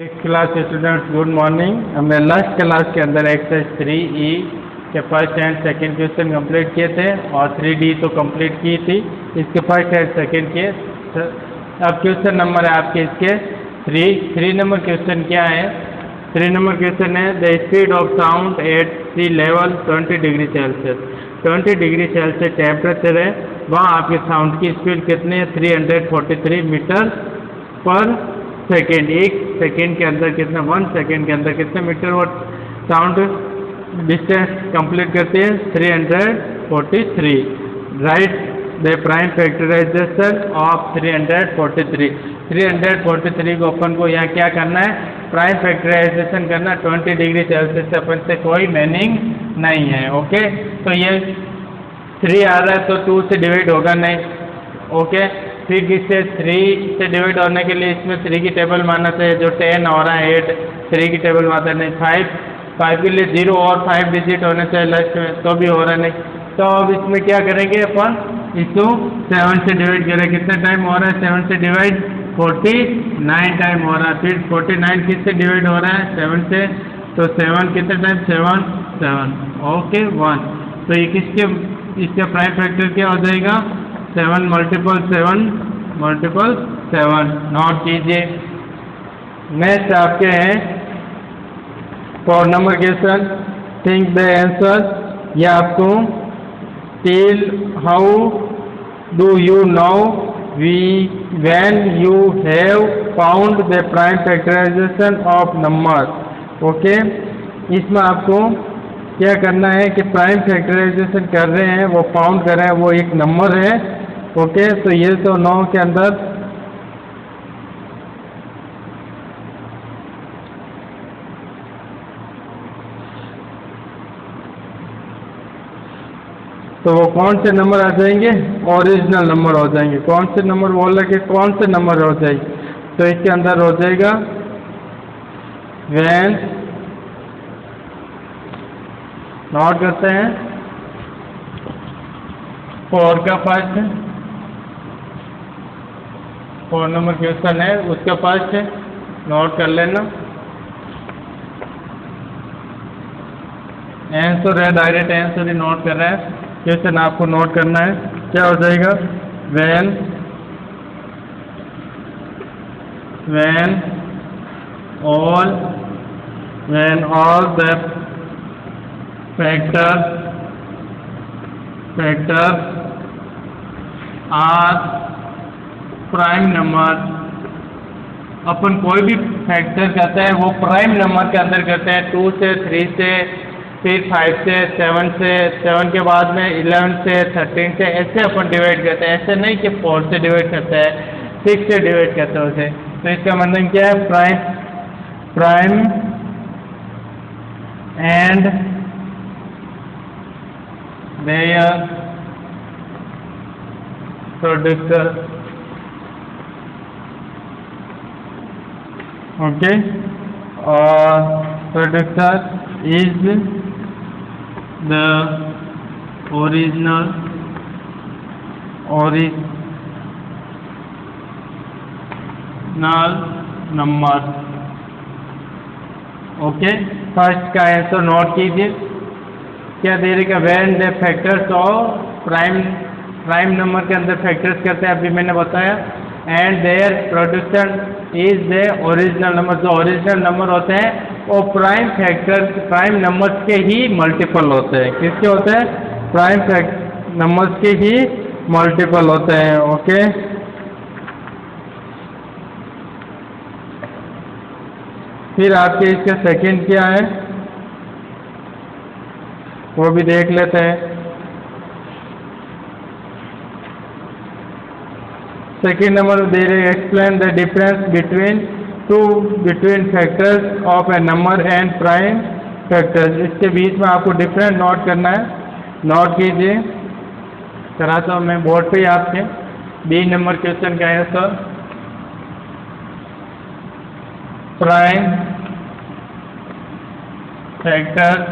Class students good morning. हमने last class के अंदर एक्सरसाइज 3E के first and second question complete किए थे और 3D तो कंप्लीट की थी। इसके फर्स्ट एंड सेकंड के अब क्वेश्चन नंबर है आपके इसके 3 नंबर क्वेश्चन क्या है। 3 नंबर क्वेश्चन है the speed of sound at sea level 20 degree Celsius. 20 degree Celsius temperature है, वहाँ आपके साउंड की स्पीड कितनी है 343 मीटर पर सेकेंड। एक सेकेंड के अंदर कितना 1 सेकेंड के अंदर कितने मीटर और साउंड डिस्टेंस कंप्लीट करती है 343। Write the prime factorisation of 343। 343 को अपन को यहाँ क्या करना है, प्राइम फैक्टराइजेशन करना। 20 डिग्री सेल्सियस से अपन से कोई मीनिंग नहीं है। ओके, तो ये 3 आ रहा है तो 2 से डिवाइड होगा नहीं। ओके, फिर इससे 3 से डिवाइड होने के लिए इसमें 3 की टेबल मारना चाहिए। जो 10 हो रहा है 8 3 की टेबल मारना नहीं। 5 के लिए 0 और 5 डिजिट होने चाहिए लास्ट में, तो भी हो रहा नहीं। तो अब इसमें क्या करेंगे अपन, इसको 7 से डिवाइड करें। कितने टाइम हो रहा है 7 से डिवाइड 49 टाइम हो रहा है। फिर 49 किससे डिवाइड हो रहा है 7 से, तो 7 कितने टाइम 7 ओके 1। तो ये इसके प्राइम फैक्टर क्या हो जाएगा 7 मल्टीपल 7 नोट कीजिए। नेक्स्ट आपके हैं 4 number question, think the answer. या आपको tell how do you know when you have found the prime factorisation of number. Okay, इसमें आपको क्या करना है कि प्राइम फैक्टराइजेशन कर रहे हैं, वो फाउंड कर रहे हैं, वो एक नंबर है। ओके, तो ये तो 9 के अंदर तो वो कौन से नंबर आ जाएंगे, ओरिजिनल नंबर हो जाएंगे। कौन से नंबर बोल रहे कि कौन से नंबर हो जाएंगे, तो इसके अंदर हो जाएगा व्हेन, नोट करते हैं 4 का फर्स्ट 4 नंबर क्वेश्चन है, उसका फर्स्ट नोट कर लेना। आंसर है, डायरेक्ट आंसर ही नोट कर रहा है। क्वेश्चन आपको नोट करना है, क्या हो जाएगा when all the factor are prime number. अपन कोई भी फैक्टर करते हैं वो प्राइम नंबर के अंदर करते हैं। 2 से 3 से, फिर 5 से, 7 से, 7 के बाद में 11 से, 13 से, ऐसे अपन डिवाइड करते हैं। ऐसे नहीं कि 4 से डिवाइड करते हैं, 6 से डिवाइड करते हैं उसे। तो इसका मतलब क्या है, prime and their producer. Okay, और producer is the original number. Okay, first का आंसर नोट कीजिए। क्या दे रही का when the factors of prime number के अंदर फैक्टर्स करते हैं, अभी मैंने बताया। And their producer is the original number. जो ओरिजिनल नंबर होते हैं वो प्राइम नंबर्स के ही मल्टीपल होते हैं। किसके होते हैं, प्राइम नंबर्स के ही मल्टीपल होते हैं। ओके, फिर आपके इसका सेकंड क्या है वो भी देख लेते हैं। सेकेंड नंबर दे रहे explain the difference between factors of a number and prime factors. इसके बीच में आपको डिफरेंस नोट करना है, नोट कीजिए। कराता हूँ मैं बोर्ड पे आपके। बी नंबर क्वेश्चन का answer prime factors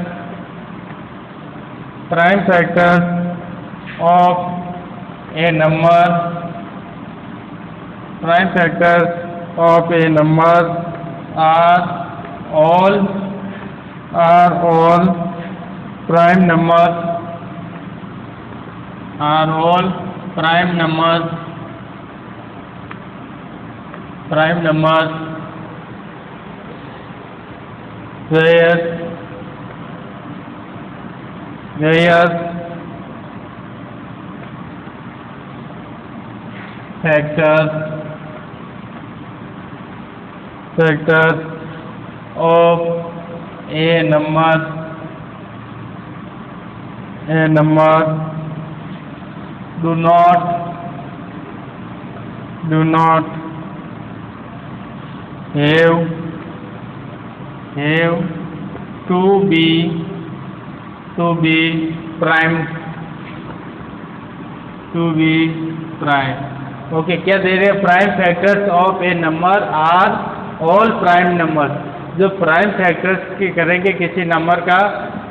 of a number all prime numbers, are all prime numbers where factors of a number do not have to be prime. Okay, क्या दे रहे हैं? Prime factors of a number are all prime numbers. जो prime factors की करेंगे किसी number का,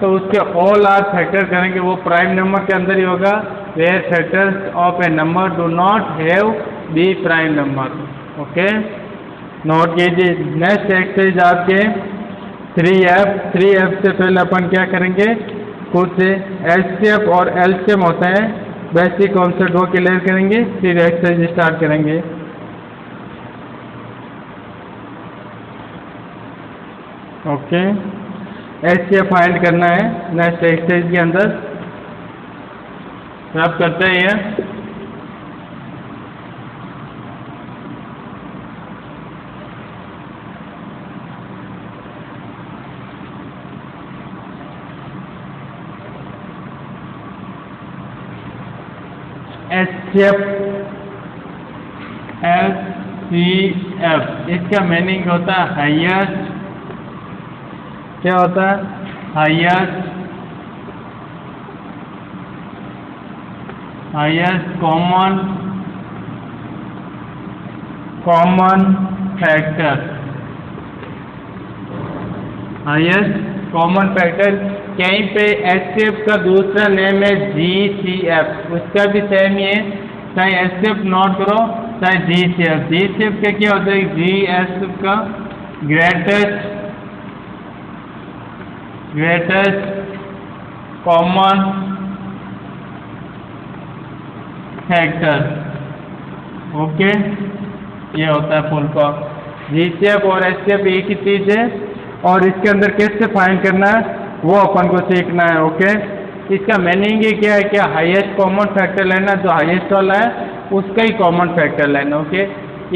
तो उसके ऑल आर फैक्टर करेंगे, वो प्राइम नंबर के अंदर ही होगा। Where factors of a number do not have be prime number. Okay, note कीजिए। नेक्स्ट एक्सरसाइज आपके 3F से पहले अपन क्या करेंगे? खुद से एचसीएफ और एलसीएम होता है, बेसिक कॉन्सेप्ट वो क्लियर करेंगे, फिर एक्सरसाइज स्टार्ट करेंगे। ओके, एचसीएफ फाइंड करना है नेक्स्ट एक्सरसाइज के अंदर। आप करते हैं ये। एचसीएफ इसका मीनिंग होता है हाईएस्ट। क्या होता है? Highest common factor. Highest common factor. कहीं पे एचसीएफ का दूसरा नेम है जीसीएफ, उसका भी सेम ही है। चाहे एचसीएफ नोट करो, चाहे जीसीएफ। जीसीएफ का क्या होता है? जीएसएफ का ग्रेटेस्ट कॉमन फैक्टर। ओके, ये होता है फुल फॉर्म। जीसीएफ और एचसीएफ एक ही चीज है, और इसके अंदर कैसे फाइंड करना है वो अपन को सीखना है। ओके, इसका मीनिंग ही क्या है? क्या हाईएस्ट कॉमन फैक्टर लेना, जो हाईएस्ट वाला है उसका ही कॉमन फैक्टर लेना। ओके,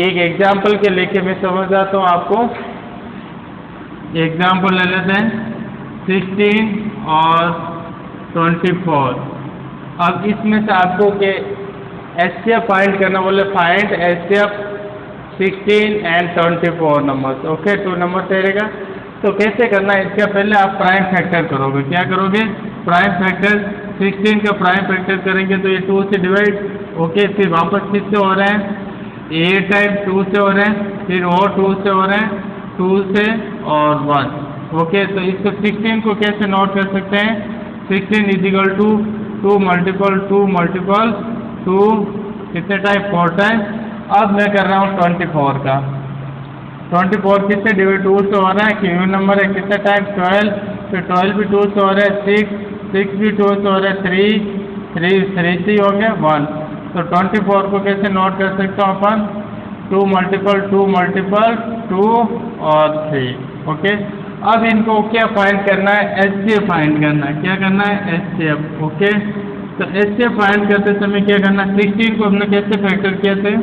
एक एग्जांपल के लेके मैं समझाता हूँ आपको। एग्जांपल ले लेते हैं 16 और 24। अब इसमें से आपको के एचसीएफ फाइंड करना, बोले find HCF 16 and 24 numbers. Okay, 2 number रहेगा। तो कैसे करना है? इसका पहले आप प्राइम फैक्टर करोगे। क्या करोगे? प्राइम फैक्टर 16 का प्राइम फैक्टर करेंगे तो ये 2 से डिवाइड। ओके, फिर वापस किससे हो रहे हैं? ए टाइम 2 से हो रहे हैं, फिर और 2 से हो रहे हैं, 2 से और 1। ओके, तो इसको 16 को कैसे नोट कर सकते हैं? 16 = 2 मल्टीपल 2 कितने टाइम? 4 टाइम। अब मैं कर रहा हूँ 24 का। 24 किससे डिवाइड? 2 से हो रहा है, क्यों नंबर है, कितने टाइम? 12। फिर 12 भी 2 से हो रहा है, 6 भी 2 से हो रहा है, 3 से हो गया 1। तो 24 को कैसे नोट कर सकते हो अपन? 2 मल्टीपल 2 और 3। ओके, अब इनको क्या फाइंड करना है? एचसीएफ फाइंड करना है। क्या करना है? एचसीएफ। ओके, तो एचसीएफ फाइंड करते समय क्या करना है? 16 को हमने कैसे फैक्टर किया थे?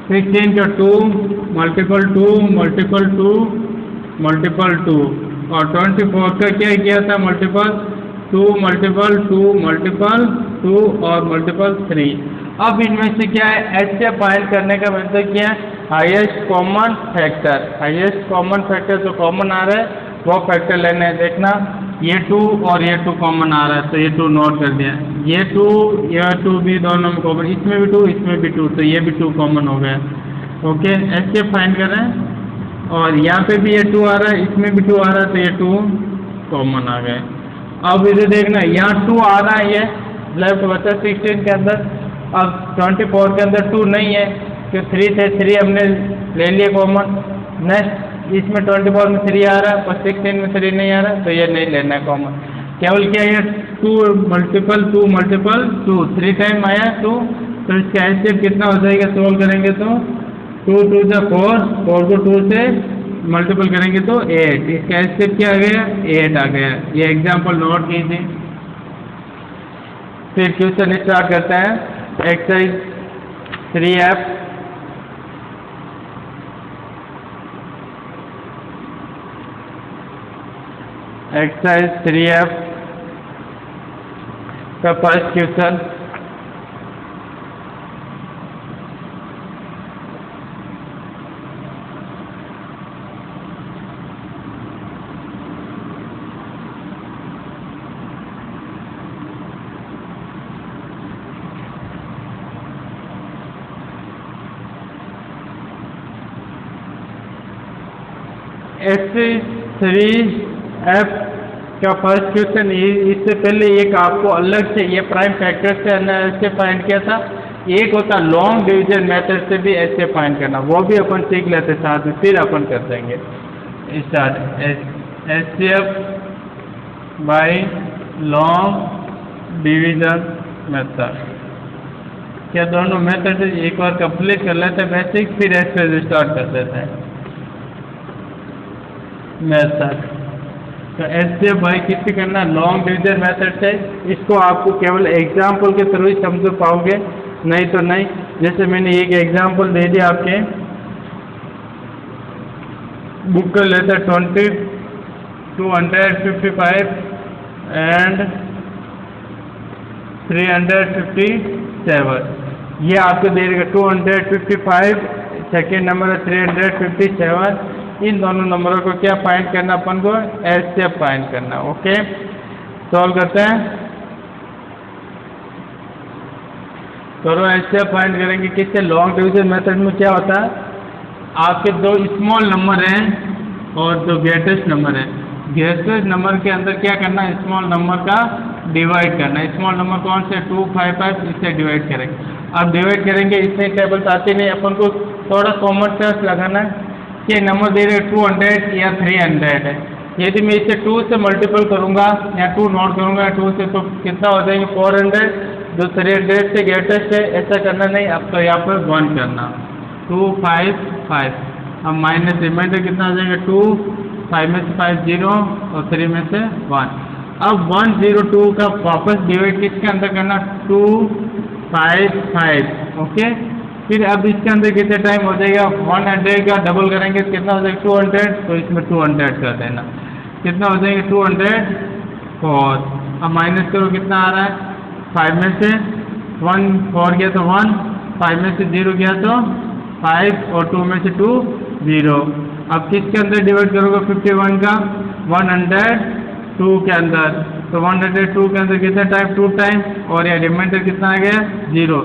16 का 2 मल्टीपल 2 और 24 का क्या किया था? मल्टीपल 2 और मल्टीपल 3। अब इनमें से क्या है? एचसीएफ फाइंड करने का मतलब क्या है? Highest common factor. Highest common factor जो कॉमन आ रहा है वो फैक्टर लेना है। देखना, ये 2 और ये 2 कॉमन आ रहा है, तो ये 2 नोट कर दिया। ये 2 भी दोनों में कॉमन, इसमें भी 2 इसमें भी 2, तो ये भी 2 कॉमन हो गया। ओके, एचसीएफ फाइंड कर रहे हैं। और यहाँ पे भी ये 2 आ रहा है, इसमें भी 2 आ रहा है, तो ये 2 कॉमन आ गए। अब इधर देखना, यहाँ 2 आ रहा है, ये लेफ्ट बचा 16 के अंदर। अब 24 के अंदर 2 नहीं है, तो 3 थे, 3 हमने ले लिए कॉमन। नेक्स्ट इसमें 24 में 3 आ रहा है और 16 में 3 नहीं आ रहा, तो ये नहीं लेना है कॉमन। केवल क्या है 2 मल्टीपल 2 मल्टीपल 2 3 टाइम आया 2, तो इसका एचसीएफ कितना हो जाएगा सोल्व करेंगे तो 2 2 जा 4, 4 को 2 से मल्टीपल करेंगे तो 8, इसका एचसीएफ क्या आ गया 8 आ गया। ये एग्जाम्पल नोट कीजिए। फिर क्वेश्चन स्टार्ट करते हैं। एक्सरसाइज 3F एक्सरसाइज 3F का फर्स्ट क्वेश्चन एक्सरसाइज 3F का फर्स्ट क्वेश्चन, इससे पहले एक आपको अलग से ये प्राइम फैक्टर से ऐसे फाइंड किया था। एक होता लॉन्ग डिवीजन मेथड से भी ऐसे फाइंड करना, वो भी अपन सीख लेते साथ में, फिर अपन कर देंगे start. HCF by long division method, क्या दोनों मेथड एक बार कंप्लीट कर लेते हैं बेसिक, फिर एक्सरसाइज स्टार्ट कर देते हैं मेथड। तो एचसीएफ बाय किससे करना, लॉन्ग डिवीजन मेथड से। इसको आपको केवल एग्जाम्पल के थ्रू ही समझ पाओगे, नहीं तो नहीं। जैसे मैंने एक एग्जाम्पल दे दिया आपके, बुक कर लेते 20 255 एंड 357। ये आपको दे देगा 255, सेकेंड नंबर है 357। इन दोनों नंबरों को क्या फाइंड करना अपन को, एचसीएफ फाइंड करना। ओके, सॉल्व करते हैं। करो एचसीएफ फाइंड करेंगे किससे, लॉन्ग डिवीजन मेथड में क्या होता है, आपके दो स्मॉल नंबर हैं और दो ग्रेटेस्ट नंबर है। ग्रेटेस्ट नंबर के अंदर क्या करना है, स्मॉल नंबर का डिवाइड करना है। स्मॉल नंबर कौन से 255, इससे डिवाइड करेंगे। अब डिवाइड करेंगे, इसमें टेबल आती नहीं, अपन को थोड़ा कॉमन सेंस लगाना है कि नंबर दे रहे 200 या 300 है। यदि मैं इसे 2 से मल्टीपल करूंगा या 2 नोट करूंगा 2 से, तो कितना हो जाएगा 400, जो 300 से ग्रेटेस्ट है। ऐसा करना नहीं, अब तो यहाँ पर 1 करना 255। अब माइनस रिमाइंडर कितना हो जाएगा 2, 5 में से 5 0 और 3 में से 1। अब 102 का वापस डिवाइड किसके अंदर करना, 255। ओके, फिर अब इसके अंदर कितने टाइम हो जाएगा, 100 का डबल करेंगे तो कितना हो जाएगा 200, तो इसमें 200 कर देना। कितना हो जाएगा 204। अब माइनस करो, कितना आ रहा है 5 में से 1 4 गया तो 1, 5 में से 0 गया तो 5 और 2 में से 2 0। अब किसके अंदर डिवाइड करोगे 51 का, 102 के अंदर, तो 102 के अंदर कितना टाइम 2 टाइम, और यह रिमाइंडर कितना आ गया 0।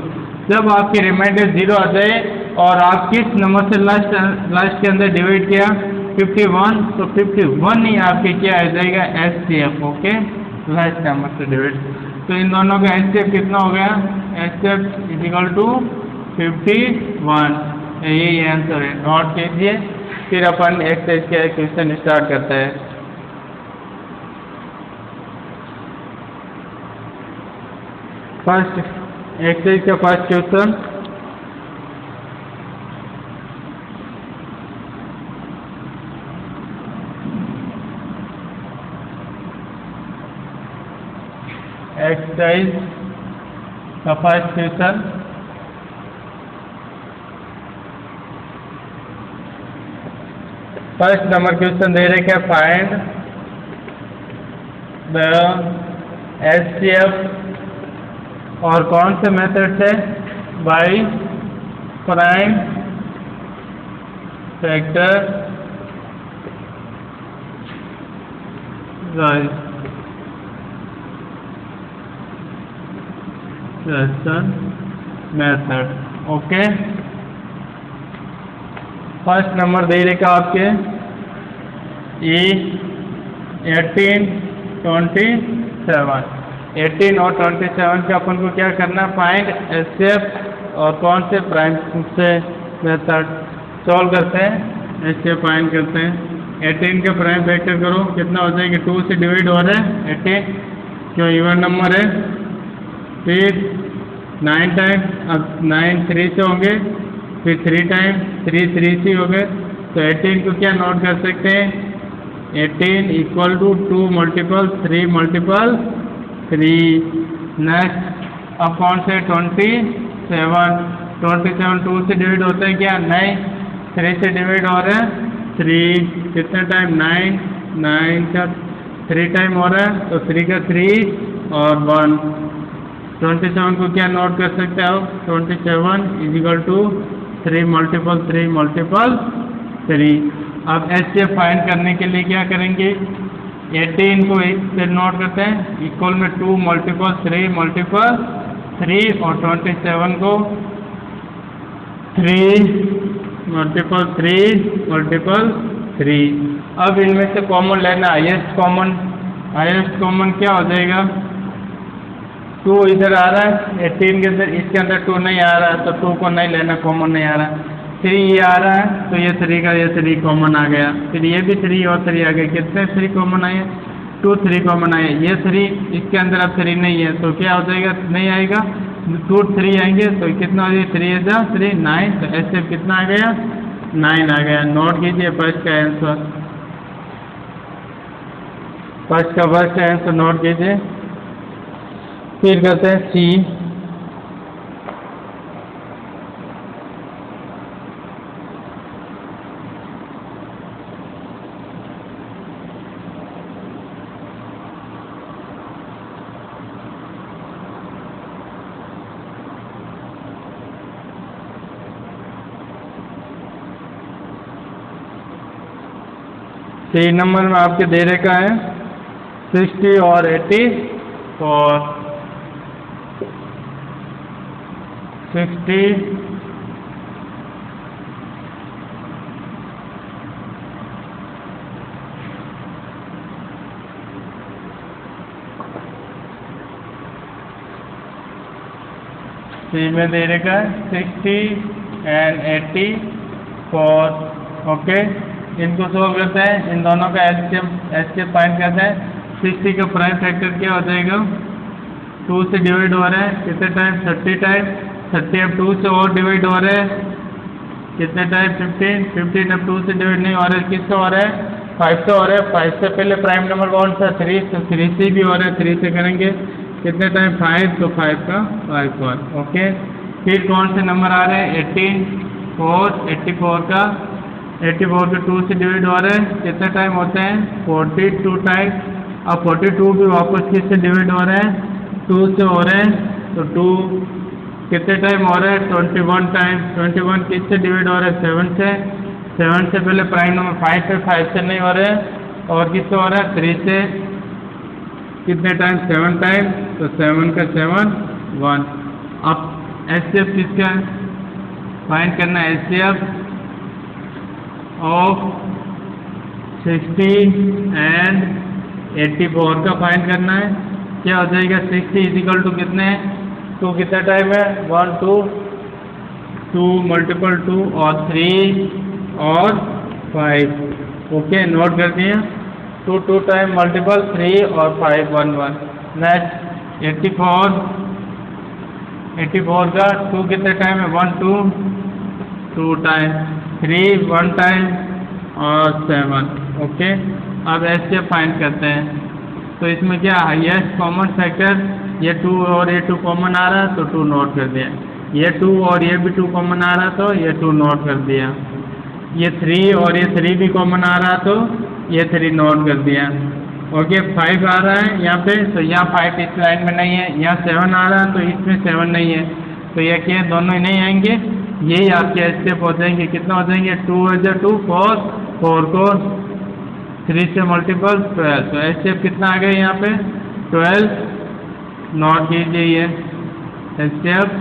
जब आपके रिमाइंडर 0 आ जाए और आप किस नंबर से लास्ट के अंदर डिवाइड किया 51, तो 51 ही आपके क्या आ जाएगा एचसीएफ। ओके, लास्ट नंबर से डिवाइड। तो इन दोनों का एचसीएफ कितना हो गया, एचसीएफ इज इक्वल टू 51। यही आंसर है, नोट कीजिए। फिर अपन एक्सरसाइज के क्वेश्चन स्टार्ट करते हैं। फर्स्ट एक्सरसाइज का फर्स्ट क्वेश्चन, एक्सरसाइज का first question, first number question दे रहे क्या, फाइंड द एचसीएफ, और कौन से मेथड से, by prime factor method. Okay, first number दे रखा आपके 18 27। 18 और 27 का अपन को क्या करना, फाइंड एचसीएफ और कौन से प्राइम से मेथड। सॉल्व करते हैं। एचसीएफ फाइंड करते हैं। 18 का प्राइम फैक्टर करो, कितना हो जाएगा? 2 से डिवाइड हो रहा है 18, क्यों इवन नंबर है। फिर 9 टाइम, अब 9 3 से होंगे, फिर 3 टाइम 3 3 से हो गए। तो 18 को क्या नोट कर सकते हैं? 18 equal to 2 multiple 3 multiple 3। Next अब कौन से? 27 2 से डिवाइड होता है क्या? नहीं, 3 से डिवाइड हो रहा है 3। कितने टाइम? 9 9 का 3 टाइम हो रहा है, तो 3 का 3 और 1। 27 को क्या नोट कर सकते हो? 27 is equal to 3 multiple 3 multiple 3। अब एचसीएफ फाइंड करने के लिए क्या करेंगे? 18 को एक से नोट करते हैं, इक्वल में 2 मल्टीपल 3 मल्टीपल 3 और 27 को 3 मल्टीपल 3 मल्टीपल 3। अब इनमें से कॉमन लेना, हाईएस्ट कॉमन क्या हो जाएगा? 2 इधर आ रहा है 18 के अंदर, इसके अंदर 2 नहीं आ रहा है, तो 2 को नहीं लेना, कॉमन नहीं आ रहा। 3 ये आ रहा है, तो ये 3 का ये 3 कॉमन आ गया। फिर ये भी 3 और 3 आ गए, कितने 3 कॉमन आए? 2 3 कॉमन आए। ये 3 इसके अंदर अब 3 नहीं है, तो क्या हो जाएगा? नहीं आएगा, 2 3 आएंगे, तो कितना हो जाएगा? 3 9। तो ऐसे कितना आ गया? 9 आ गया। नोट कीजिए फर्स्ट का आंसर, फर्स्ट का आंसर नोट कीजिए। फिर करते हैं सी। सी नंबर में आपके दे रखा है 60 और 80 और 60 सी में दे रखा है 60 एंड 80 फॉर। ओके, इनको सोल्व करते हैं, इन दोनों का एचसीएफ फाइंड करते हैं। 60 का प्राइम फैक्टर क्या हो जाएगा? 2 से डिवाइड हो रहा है, कितने टाइम? 30 टाइम। 30 अब 2 से और डिवाइड हो रहा है, कितने टाइम? 15। 15 अब 2 से डिवाइड नहीं हो रहा है, किससे हो रहा है? 5 से हो रहा है। 5 से पहले प्राइम नंबर कौन सा? 3, तो 3 से भी हो रहा है, 3 से करेंगे, कितने टाइम? 5, तो 5 का 5 1। ओके, फिर कौन से नंबर आ रहे हैं? 84 का 84 के 2 से डिवाइड हो रहे हैं, कितने टाइम होते हैं? 42 टाइम। अब 42 भी वापस किससे डिवाइड हो रहे हैं? 2 से हो रहे हैं, तो 2 कितने टाइम हो रहे हैं? 21 टाइम। 21 किससे डिवाइड हो रहे हैं? 7 से। 7 से पहले प्राइम नंबर 5 से, 5 से नहीं हो रहे हैं, और किससे हो रहा है? 3 से। कितने टाइम? 7 टाइम, तो 7 का 7 1। अब एचसीएफ किसका फाइंड करना है? एचसीएफ ऑफ 60 एंड 84 का फाइंड करना है। क्या हो जाएगा? 60 इज इक्वल टू कितने? 2 कितना टाइम है? 1 2 मल्टीपल 2 और 3 और 5। ओके, नोट कर दिया। 2 टाइम मल्टीपल 3 और 5 1 1। नेक्स्ट 84 का 2 कितने टाइम है? 1 2 टाइम, 3 1 टाइम और 7। ओके, अब ऐसे फाइंड करते हैं। तो इसमें क्या हाईएस्ट कॉमन फैक्टर? ये 2 और ये 2 कॉमन आ रहा है, तो 2 नोट कर दिया। ये 2 और ये भी 2 कॉमन आ रहा, तो ये 2 नोट कर दिया। ये 3 और ये 3 भी कॉमन आ रहा, तो ये 3 नोट कर दिया। ओके, 5 आ रहा है यहाँ पे, तो यहाँ 5 इस लाइन में नहीं है। यहाँ 7 आ रहा है, तो इसमें 7 नहीं है, तो ये क्या है? दोनों ही नहीं आएंगे, यही आपके स्टेप हो जाएंगे। कितना हो जाएंगे? 2 2 4 को 3 से मल्टीपल 12, तो स्टेप कितना आ गया यहाँ पे? 12। नोट कीजिए ये स्टेप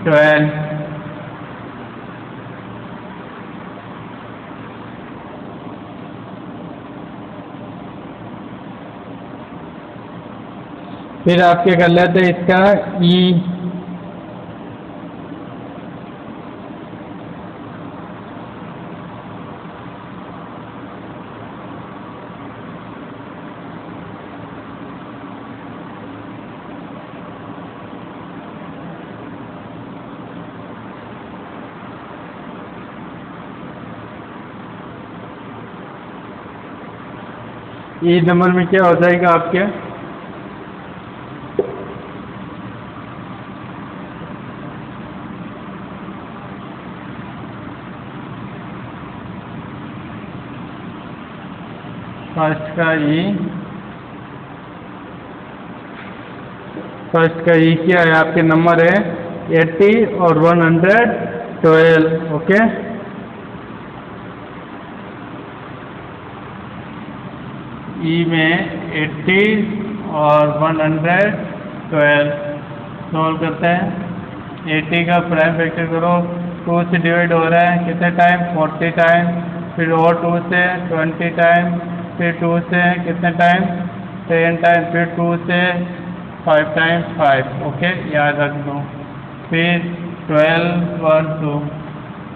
12। फिर आपके कर लेते हैं इसका ई। ई नंबर में क्या हो जाएगा आपके? फर्स्ट का ई क्या है आपके? नंबर है 80 और 112, ओके। ई में 80 और 112 सॉल्व करते हैं। 80 का प्राइम फैक्टर करो, 2 से डिवाइड हो रहा है कितने टाइम? 40 टाइम। फिर और 2 से 20 टाइम। फिर 2 से कितने टाइम? 10 टाइम। फिर 2 से 5 टाइम 5, ओके, याद रख दो। फिर 12 1 2,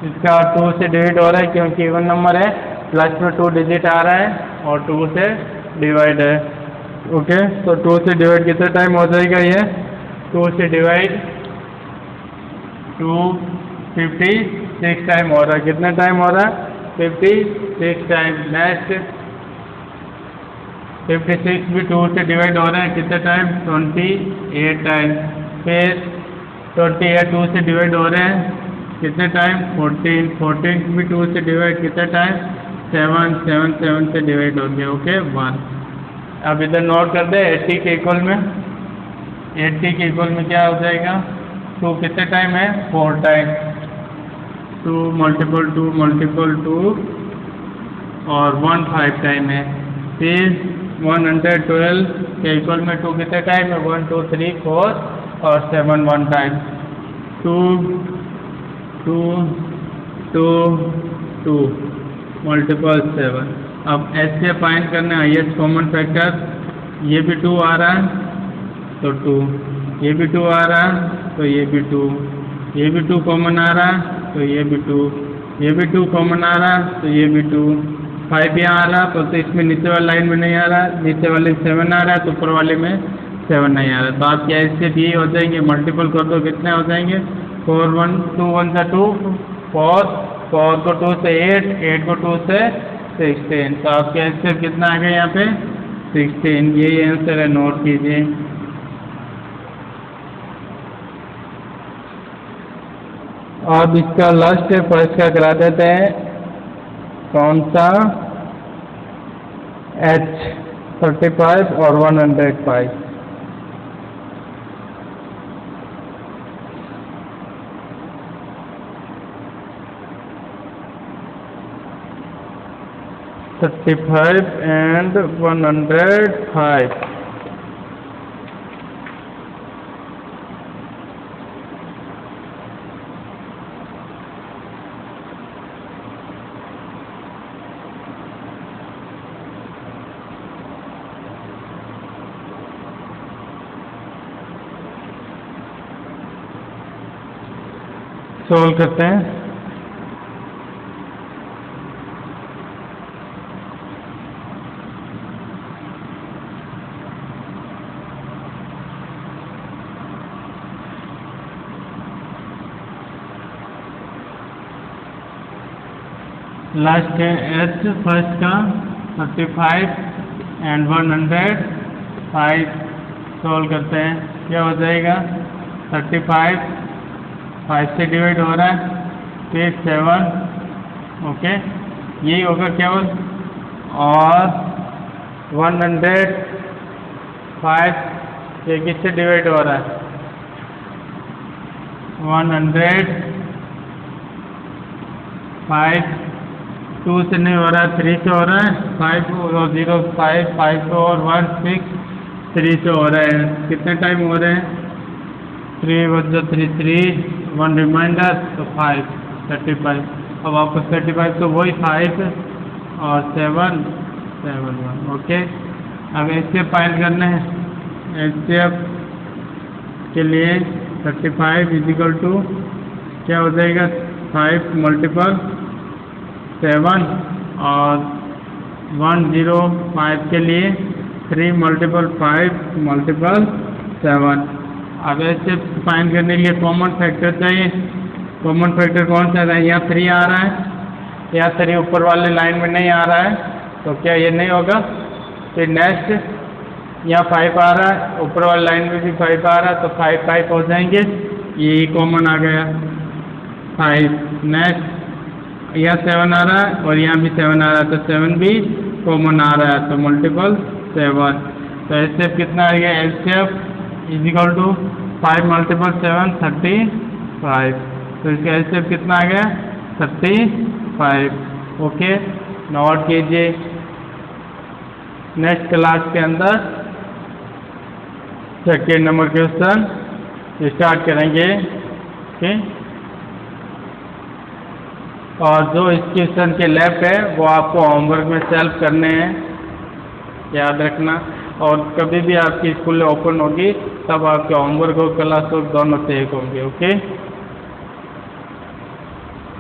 इसका 2 से डिवाइड हो रहा है क्योंकि इवन नंबर है, प्लस में 2 डिजिट आ रहा है और 2 से डिवाइड है, ओके। तो 2 से डिवाइड कितने टाइम हो जाएगा ये? 2 से डिवाइड 256 टाइम हो रहा है। कितने टाइम हो रहा है? 56 टाइम। नेक्स्ट 56 भी 2 से डिवाइड हो रहा है कितने टाइम? 28 टाइम। फिर 28 2 से डिवाइड हो रहे हैं कितने टाइम? 14 भी 2 से डिवाइड कितने टाइम? 7 से डिवाइड हो गया, ओके, 1। अब इधर नोट कर दे 80 के इक्वल में। 80 के इक्वल में क्या हो जाएगा? 2 कितने टाइम है? 4 टाइम। 2 मल्टीपल 2 और 1 5 टाइम है। फिर 112 के इक्वल में 2 कितने टाइम है? 1 2 3 4 और 7 1 टाइम। 2 2 2 2 मल्टीपल 7। अब ऐसे फाइंड करना है हाईएस्ट कॉमन फैक्टर। ये भी 2 आ रहा है तो 2, ये भी 2 आ रहा है तो ये भी 2, ये भी 2 कॉमन आ रहा है तो ये भी 2, ये भी 2 कॉमन आ रहा है तो ये भी 2। 5 यहाँ आ रहा तो इसमें नीचे वाली लाइन में नहीं आ रहा, नीचे वाले 7 आ रहा है तो ऊपर वाले में 7 नहीं आ रहा। तो आप क्या इससे भी हो जाएंगे? मल्टीपल कर दो, कितने हो जाएंगे? 4 1 2 1 से 2 4 4 को 2 से 8 8 को 2 से 16। तो आपके आंसर कितना आ गया यहाँ पे? 16। यही आंसर है, नोट कीजिए। अब इसका लास्ट है, फर्स्ट का करा देते हैं। कौन सा? H 35 और 105। and 105। सॉल्व करते हैं। लास्ट है H फर्स्ट का 35 and 105। सॉल्व करते हैं, क्या हो जाएगा? 35 5 से डिवाइड हो रहा है, फिर 7, ओके, यही होगा केवल। और 105 ये किससे डिवाइड हो रहा है? 105 2 से नहीं हो रहा है, 3 से हो रहा है। 5 और 0 5 5 और 1 6 3 से हो रहा है। कितने टाइम हो रहे हैं? 3 1 3 3 1 रिमाइंडर तो 5 35। अब आपको 35 तो वही 5 और 7 7 1, ओके। अब एचसीएफ फाइंड करना है। एचसीएफ के लिए 35 इजिकल टू क्या हो जाएगा? 5 मल्टीपल 7 और 105 के लिए 3 मल्टीपल 5 मल्टीपल 7। अब ऐसे फाइंड करने के लिए कॉमन फैक्टर चाहिए। कॉमन फैक्टर कौन सा है? यहाँ 3 आ रहा है, यहाँ 3 ऊपर वाले लाइन में नहीं आ रहा है, तो क्या ये नहीं होगा? फिर नेक्स्ट यहाँ 5 आ रहा है, ऊपर वाली लाइन में भी 5 आ रहा है, तो 5 5 हो जाएंगे, ये कॉमन आ गया 5। नेक्स्ट यहाँ 7 आ रहा है और यहाँ भी 7 आ रहा है, तो 7 भी कॉमन आ रहा है, तो मल्टीपल 7। तो एचसीएफ कितना आ गया, HCF is equal to 5 multiple 7 35। तो इसका एचसीएफ कितना आ गया 35। ओके, नोट कीजिए। नेक्स्ट क्लास के अंदर सेकेंड नंबर क्वेश्चन स्टार्ट करेंगे। ओके, और जो इस क्वेश्चन के लेफ्ट है वो आपको होमवर्क में सेल्फ करने हैं, याद रखना। और कभी भी आपकी स्कूल ओपन होगी तब आपके होमवर्क और क्लास वर्क दोनों से एक होंगे। ओके।